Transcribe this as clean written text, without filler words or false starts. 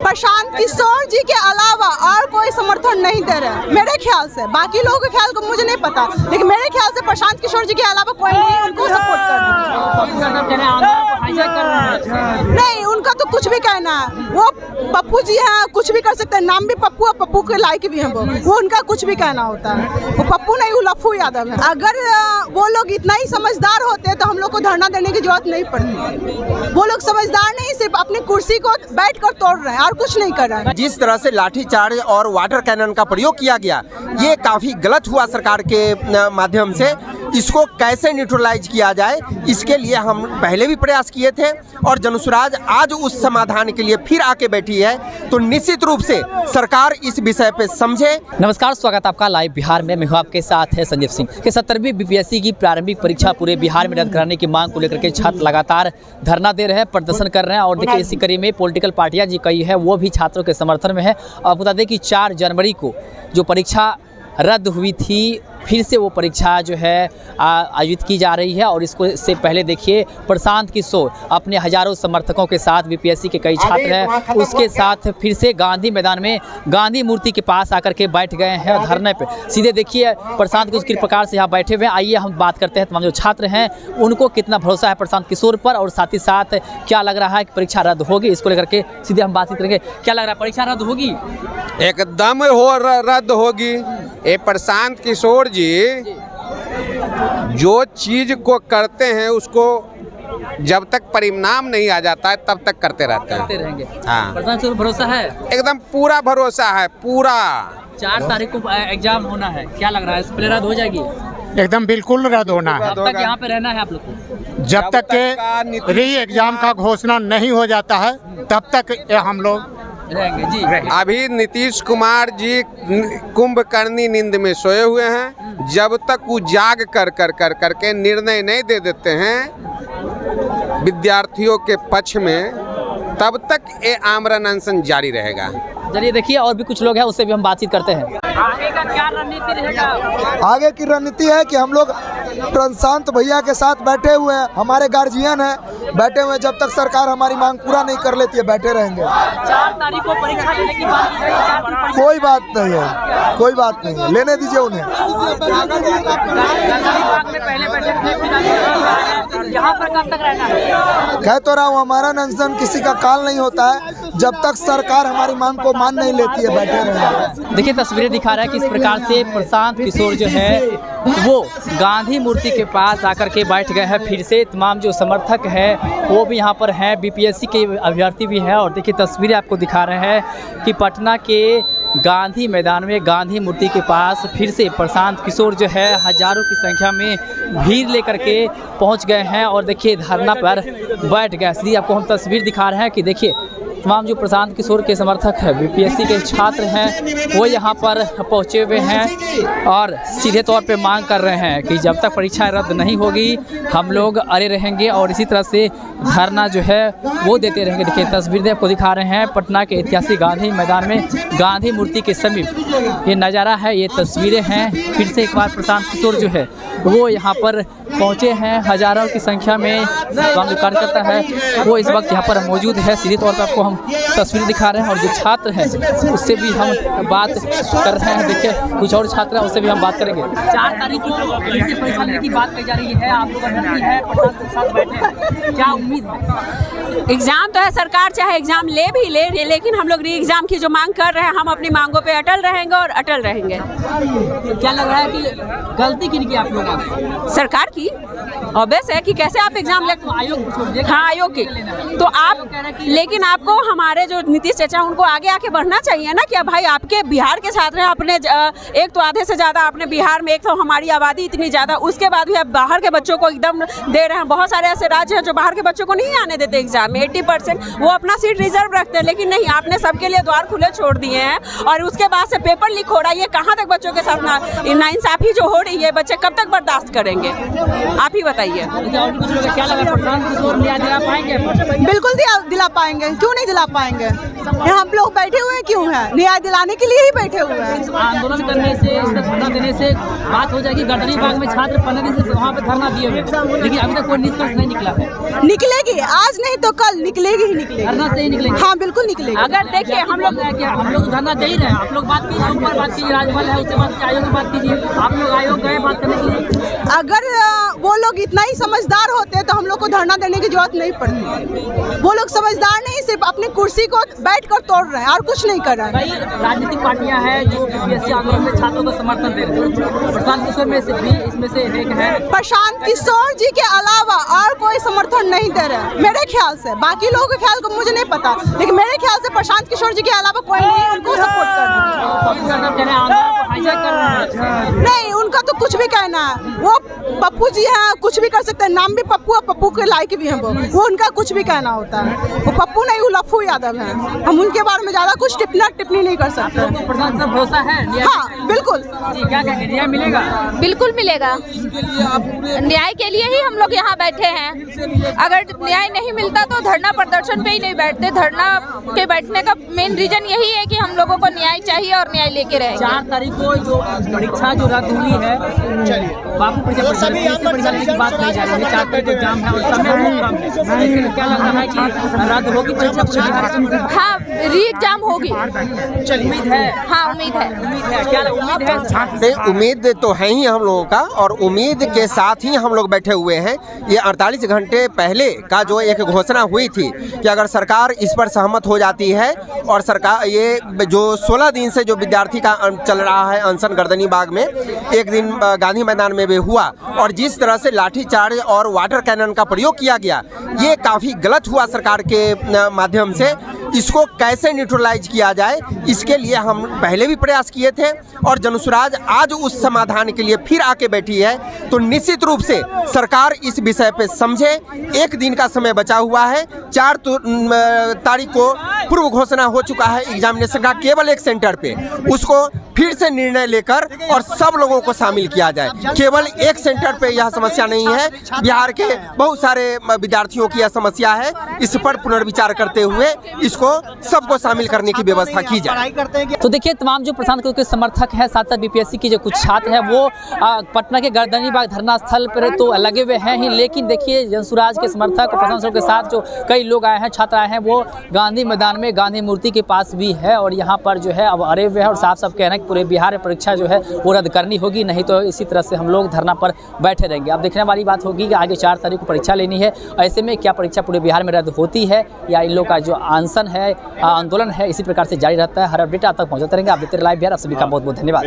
प्रशांत किशोर जी के अलावा और कोई समर्थन नहीं दे रहे मेरे ख्याल से। बाकी लोगों के ख्याल को मुझे नहीं पता, लेकिन मेरे ख्याल से प्रशांत किशोर जी के अलावा कोई नहीं उनको सपोर्ट कर रहा है। नहीं, उनका तो कुछ भी कहना है। वो पप्पू जी हैं, कुछ भी कर सकते हैं। नाम भी पप्पू है, पप्पू के लायक भी हैं वो उनका कुछ भी कहना होता है। वो पप्पू नहीं, वो लफ्फू यादव है। अगर वो लोग इतना ही समझदार होते तो हम लोग को धरना देने की जरूरत नहीं पड़ती। वो लोग समझदार नहीं, सिर्फ अपनी कुर्सी को बैठ कर तोड़ रहे हैं और कुछ नहीं कर रहे हैं। जिस तरह से लाठीचार्ज और वाटर कैनन का प्रयोग किया गया, ये काफी गलत हुआ सरकार के माध्यम से। इसको कैसे न्यूट्रलाइज किया जाए, इसके लिए हम पहले भी प्रयास किए थे और जनसुराज आज उस समाधान के लिए फिर आके बैठी है। तो निश्चित रूप से सरकार इस विषय पे समझे। नमस्कार, स्वागत आपका लाइव बिहार में। मैं हूं आपके साथ है संजीव सिंह। कि 70वीं बीपीएससी की प्रारंभिक परीक्षा पूरे बिहार में रद्द कराने की मांग को लेकर के छात्र लगातार धरना दे रहे हैं, प्रदर्शन कर रहे हैं। और देखिए, इसी कड़ी में पॉलिटिकल पार्टियां जी कई है वो भी छात्रों के समर्थन में है। और बता दें कि 4 जनवरी को जो परीक्षा रद्द हुई थी, फिर से वो परीक्षा जो है आयोजित की जा रही है। और इसको से पहले देखिए, प्रशांत किशोर अपने हजारों समर्थकों के साथ, बीपीएससी के कई छात्र हैं, उसके साथ फिर से गांधी मैदान में गांधी मूर्ति के पास आकर के बैठ गए हैं धरने पे। सीधे देखिए, प्रशांत किशोर किस प्रकार से यहाँ बैठे हुए हैं। आइए हम बात करते हैं तमाम जो छात्र हैं उनको कितना भरोसा है प्रशांत किशोर पर, और साथ ही साथ क्या लग रहा है कि परीक्षा रद्द होगी, इसको लेकर के सीधे हम बातचीत करेंगे। क्या लग रहा है, परीक्षा रद्द होगी? एकदम रद्द होगी। ये प्रशांत किशोर जी जो चीज को करते हैं उसको जब तक परिणाम नहीं आ जाता है तब तक करते रहते रहेंगे। हाँ, प्रशांत किशोर भरोसा है, एकदम पूरा भरोसा है, पूरा। 4 तारीख को एग्जाम होना है, क्या लग रहा है, इस पर रद्द हो जाएगी? एकदम बिल्कुल रद्द होना है। अब तक यहाँ पे रहना है आप लोग को? जब तक के री एग्जाम का घोषणा नहीं हो जाता है तब तक हम लोग रहेंगे जी। अभी नीतीश कुमार जी कुंभकर्णी नींद में सोए हुए हैं। जब तक वो जाग कर के निर्णय नहीं दे देते हैं विद्यार्थियों के पक्ष में, तब तक ये आमरण अनशन जारी रहेगा। चलिए देखिए, और भी कुछ लोग हैं, उससे भी हम बातचीत करते हैं। आगे का क्या रणनीति रहेगा? आगे की रणनीति है कि हम लोग प्रशांत भैया के साथ बैठे हुए हैं, हमारे गार्जियन हैं, बैठे हुए हैं। जब तक सरकार हमारी मांग पूरा नहीं कर लेती है, बैठे रहेंगे। 4 तारीख को परीक्षा लेने की बात की जाएगी। कोई बात नहीं है, कोई बात नहीं है, लेने दीजिए उन्हें। यहाँ पर कब तक रहना है? कह तो रहा हूँ, हमारा अनशन किसी का काल नहीं होता है। जब तक सरकार हमारी मांग को मान नहीं लेती है, बैठे रहेंगे। देखिए, तस्वीरें दिखा रहा है कि इस प्रकार से प्रशांत किशोर जो है वो गांधी मूर्ति के पास आकर के बैठ गए हैं। फिर से तमाम जो समर्थक हैं वो भी यहाँ पर हैं, बीपीएससी के अभ्यर्थी भी हैं। और देखिए, तस्वीरें आपको दिखा रहे हैं कि पटना के गांधी मैदान में गांधी मूर्ति के पास फिर से प्रशांत किशोर जो है हजारों की संख्या में भीड़ लेकर के पहुँच गए हैं। और देखिए, धरना पर बैठ गए। इसलिए आपको हम तस्वीर दिखा रहे हैं कि देखिए, तमाम जो प्रशांत किशोर के समर्थक हैं, बीपीएससी के छात्र हैं, वो यहाँ पर पहुँचे हुए हैं और सीधे तौर पे मांग कर रहे हैं कि जब तक परीक्षा रद्द नहीं होगी हम लोग अड़े रहेंगे और इसी तरह से धरना जो है वो देते रहेंगे। देखिए, तस्वीरें आपको दिखा रहे हैं पटना के ऐतिहासिक गांधी मैदान में गांधी मूर्ति के समीप ये नज़ारा है, ये तस्वीरें हैं। फिर से एक बार प्रशांत किशोर जो है वो यहाँ पर पहुँचे हैं, हजारों की संख्या में जो कार्यकर्ता है वो इस वक्त यहाँ पर मौजूद है। सीधे तौर पर आपको हम तस्वीर दिखा रहे हैं और जो छात्र हैं उससे भी हम बात कर रहे हैं। देखिए, कुछ और छात्र हैं, उससे भी हम बात करेंगे। 4 तारीख की परीक्षा लेने की बात कही जा रही है, आप लोग अभ्यर्थी हैं, प्रशांत के साथ बैठे हैं, क्या उम्मीद है? एग्जाम तो है, सरकार चाहे एग्जाम ले भी ले, लेकिन हम लोग री एग्जाम की जो मांग कर रहे हैं, हम अपनी मांगों पे अटल रहेंगे और अटल रहेंगे। क्या लग रहा है कि गलती किनकी आप लोग? सरकार की। ऑब्वियस है कि कैसे आप एग्जाम ले, हाँ आयोग की। तो आप, लेकिन आपको हमारे जो नीतीश चाचा उनको आगे आके बढ़ना चाहिए ना, कि भाई आपके बिहार के छात्र हैं, अपने एक तो आधे से ज़्यादा अपने बिहार में, एक तो हमारी आबादी इतनी ज़्यादा, उसके बाद भी आप बाहर के बच्चों को एकदम दे रहे हैं। बहुत सारे ऐसे राज्य हैं जो बाहर के बच्चों को नहीं आने देते एग्जाम में, 80% वो अपना सीट रिजर्व रखते हैं। लेकिन नहीं, आपने सबके लिए द्वार खुले छोड़ दिए हैं और उसके बाद से पेपर लीक हो रहा है। ये कहाँ तक बच्चों के साथ नाइंसाफी जो हो रही है, बच्चे कब तक बर्दाश्त करेंगे, आप ही बताइए। क्या लगा, प्रशांत किशोर न्याय दिला पाएंगे? बिल्कुल दिला पाएंगे, क्यों नहीं दिला पाएंगे। हम लोग बैठे हुए क्यों है? न्याय दिलाने के लिए ही बैठे हुए हैं। आंदोलन करने से, इससे धरना देने से बात हो जाएगी। गर्दनी बाग में छात्र 15 दिन से वहाँ पे धरना दिए हुए, लेकिन अभी तक कोई निष्कर्ष नहीं निकला है। निकलेगी, आज नहीं तो कल निकलेगी ही निकलेगी। धरना से ही निकलेगी। हाँ बिल्कुल निकलेगी। अगर देखिए हम लोग धरना दे ही रहे हैं। आप लोग बात कीजिए, ऊपर बात कीजिए, राजभवन है उससे बात कीजिए, आयोग में बात कीजिए। आप लोग आयोग गए बात करने के लिए? अगर वो लोग इतना ही समझदार होते तो हम लोग को धरना देने की जरूरत नहीं पड़ती। वो लोग समझदार नहीं, सिर्फ अपनी कुर्सी को बैठकर तोड़ रहे हैं और कुछ नहीं कर रहे हैं। कई राजनीतिक पार्टियां हैं जो बीपीएससी आंदोलन में छात्रों को समर्थन दे रहे हैं। प्रशांत किशोर में से भी इसमें से एक है। प्रशांत किशोर जी के अलावा और कोई समर्थन नहीं दे रहे हैं मेरे ख्याल से। बाकी लोगों के ख्याल को मुझे नहीं पता, लेकिन मेरे ख्याल से प्रशांत किशोर जी के अलावा कोई नहीं उनको सपोर्ट कर रहा है। नहीं, उनका तो कुछ भी कहना है। वो पप्पू जी हैं, कुछ भी कर सकते हैं। नाम भी पप्पू है, पप्पू के लायक भी हैं वो उनका कुछ भी कहना होता है। वो पप्पू नहीं, वो लफ्फू यादव है। हम उनके बारे में ज़्यादा कुछ टिप्पणी नहीं कर सकते। भरोसा है? हाँ बिल्कुल। क्या कहेंगे, न्याय मिलेगा? बिल्कुल मिलेगा। न्याय के लिए ही हम लोग यहाँ बैठे हैं। अगर न्याय नहीं मिलता तो धरना प्रदर्शन पे ही नहीं बैठते। धरना के बैठने का मेन रीजन यही है कि हम लोगों को न्याय चाहिए और न्याय लेके रहेंगे। 4 तारीख को जो परीक्षा जो रद्द हुई है, बापू परीक्षा की बात नहीं जा रही है। 4 तारीख को एग्जाम है और समय बहुत कम है। इसलिए क्या लग रहा है कि रद्द होगी परीक्षा पूरे बिहार में? हाँ, री एग्जाम होगी। उम्मीद है? हाँ उम्मीद है। क्या उम्मीद है? नहीं, उम्मीद तो है ही हम लोगों का, और उम्मीद के साथ ही हम लोग बैठे हुए हैं। ये 48 घंटे पहले का जो एक घोषणा हुई थी कि अगर सरकार इस पर सहमत हो जाती है, और सरकार ये जो 16 दिन से जो विद्यार्थी का चल रहा है अनशन गर्दनी बाग में, एक दिन गांधी मैदान में भी हुआ, और जिस तरह से लाठीचार्ज और वाटर कैनन का प्रयोग किया गया, ये काफ़ी गलत हुआ सरकार के माध्यम से। इसको कैसे न्यूट्रलाइज किया जाए, इसके लिए हम पहले भी प्रयास किए थे, और जनसुराज आज उस समाधान के लिए फिर आके बैठी है। तो निश्चित रूप से सरकार इस विषय पे समझे। एक दिन का समय बचा हुआ है। 4 तारीख को पूर्व घोषणा हो चुका है एग्जामिनेशन का, केवल एक सेंटर पे उसको फिर से निर्णय लेकर और सब लोगों को शामिल किया जाए। केवल एक सेंटर पे यह समस्या नहीं है, बिहार के बहुत सारे विद्यार्थियों की यह समस्या है। इस पर पुनर्विचार करते हुए इसको सबको शामिल करने की व्यवस्था की जाए। तो देखिए, तमाम जो प्रशांत किशोर के समर्थक हैं, साथ साथ बीपीएससी के जो कुछ छात्र हैं, वो पटना के गर्दनी बाग धरना स्थल पर तो लगे हुए हैं ही, लेकिन देखिए जनसुराज के समर्थक और प्रशांत किशोर के साथ जो कई लोग आए हैं, छात्र आए हैं, वो गांधी मैदान में गांधी मूर्ति के पास भी है, और यहाँ पर जो है अब अरे हुए हैं और साफ साफ कह रहे हैं कि पूरे बिहार में परीक्षा जो है वो रद्द करनी होगी, नहीं तो इसी तरह से हम लोग धरना पर बैठे रहेंगे। अब देखने वाली बात होगी कि आगे 4 तारीख को परीक्षा लेनी है, ऐसे में क्या परीक्षा पूरे बिहार में रद्द होती है, या इन लोग का जो अनशन है, आंदोलन है, इसी प्रकार से जारी रहता है। हर अपडेट आप तक पहुँचाते रहेंगे। आप देखते रहिए लाइव बिहार। आप सभी का बहुत बहुत धन्यवाद।